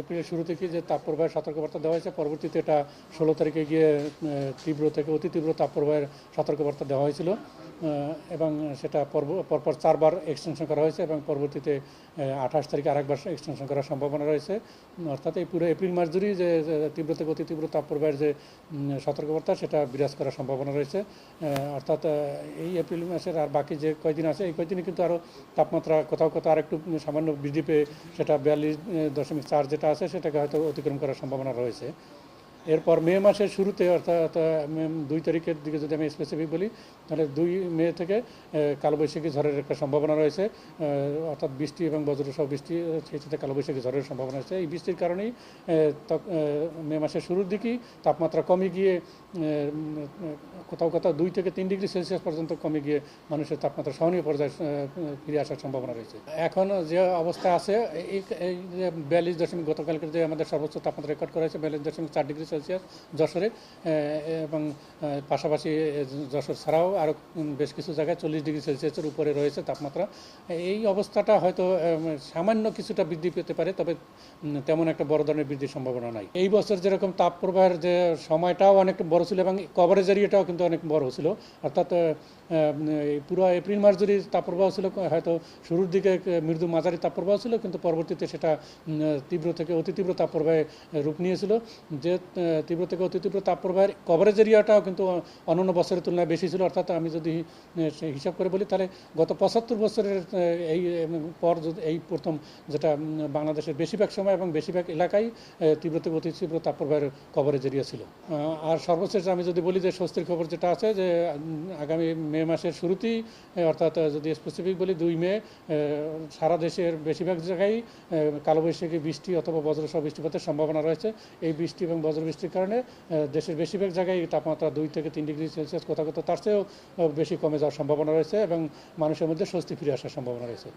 এপ্রিলের শুরু থেকে যে তাপপ্রবাহের সতর্কবার্তা দেওয়া হয়েছে, পরবর্তীতে এটা 16 তারিখে গিয়ে তীব্র থেকে অতি তীব্র তাপপ্রবাহের সতর্কবার্তা দেওয়া হয়েছিল এবং সেটা পরপর 4বার এক্সটেনশন করা হয়েছে এবং পরবর্তীতে 28 তারিখে আরেকবার এক্সটেনশন করার সম্ভাবনা রয়েছে। অর্থাৎ এই পুরো এপ্রিল মাস জুড়েই যে তীব্র থেকে অতি তীব্র তাপপ্রবাহের যে সতর্কবার্তা সেটা বিরাজ করার সম্ভাবনা রয়েছে। অর্থাৎ এই এপ্রিল মাসের আর বাকি যে কয়দিন আছে এই কয়দিনে কিন্তু আরও তাপমাত্রা কোথাও কোথাও আরেকটু সামান্য বৃদ্ধি পেয়ে সেটা 42.4 যেটা আছে সেটাকে হয়তো অতিক্রম করার সম্ভাবনা রয়েছে। এরপর মে মাসের শুরুতে অর্থাৎ 2 তারিখের দিকে যদি আমি স্পেসিফিক বলি তাহলে 2 মে থেকে কালবৈশাখী ঝড়ের একটা সম্ভাবনা রয়েছে, অর্থাৎ বৃষ্টি এবং বজ্রসহ বৃষ্টি সেই সাথে কালবৈশাখী ঝড়ের সম্ভাবনা রয়েছে। এই বৃষ্টির কারণেই মে মাসের শুরুর দিকেই তাপমাত্রা কমে গিয়ে কোথাও কোথাও 2 থেকে 3 ডিগ্রি সেলসিয়াস পর্যন্ত কমে গিয়ে মানুষের তাপমাত্রা সহনীয় পর্যায়ে ফিরে আসার সম্ভাবনা রয়েছে। এখন যে অবস্থা আছে এই যে 42 গতকালকে যে আমাদের সর্বোচ্চ তাপমাত্রা রেকর্ড করা হয়েছে 42.4 ডিগ্রি সেলসিয়াস যশোরে, এবং পাশাপাশি যশোর ছাড়াও আরও বেশ কিছু জায়গায় 40 ডিগ্রি সেলসিয়াসের উপরে রয়েছে তাপমাত্রা। এই অবস্থাটা হয়তো সামান্য কিছুটা বৃদ্ধি পেতে পারে, তবে তেমন একটা বড় ধরনের বৃদ্ধির সম্ভাবনা নাই। এই বছর যেরকম তাপপ্রবাহের যে সময়টাও অনেক বড় ছিল এবং কভারেজ এরিয়াটাও কিন্তু অনেক বড় ছিল, অর্থাৎ পুরো এপ্রিল মাস জুড়ে তাপপ্রবাহ ছিল, হয়তো শুরুর দিকে মৃদু মাঝারি তাপপ্রবাহ ছিল কিন্তু পরবর্তীতে সেটা তীব্র থেকে অতি তীব্র তাপপ্রবাহে রূপ নিয়েছিল। যে তীব্র থেকে অতি তীব্র তাপপ্রবাহের কভারেজ এরিয়াটাও কিন্তু অন্যান্য বছরের তুলনায় বেশি ছিল। অর্থাৎ আমি যদি হিসাব করে বলি তাহলে গত 75 বছরের এই পর এই প্রথম যেটা বাংলাদেশের বেশিরভাগ সময় এবং বেশিরভাগ এলাকায় তীব্র থেকে অতি তীব্র তাপপ্রবাহের কভারেজ এরিয়া ছিল। আর সর্বশেষ আমি যদি বলি যে স্বস্তির খবর যেটা আছে যে আগামী মে মাসের শুরুতেই, অর্থাৎ যদি স্পেসিফিক বলি 2 মে সারা দেশের বেশিরভাগ জায়গায় কালবৈশাখী বৃষ্টি অথবা বজ্রসহ বৃষ্টিপাতের সম্ভাবনা রয়েছে। এই বৃষ্টি এবং বজ্রবৃষ্টির কারণে দেশের বেশিরভাগ জায়গায় তাপমাত্রা 2 থেকে 3 ডিগ্রি সেলসিয়াস কোথাও কোথাও তার চেয়েও বেশি কমে যাওয়ার সম্ভাবনা রয়েছে এবং মানুষের মধ্যে স্বস্তি ফিরে আসার সম্ভাবনা রয়েছে।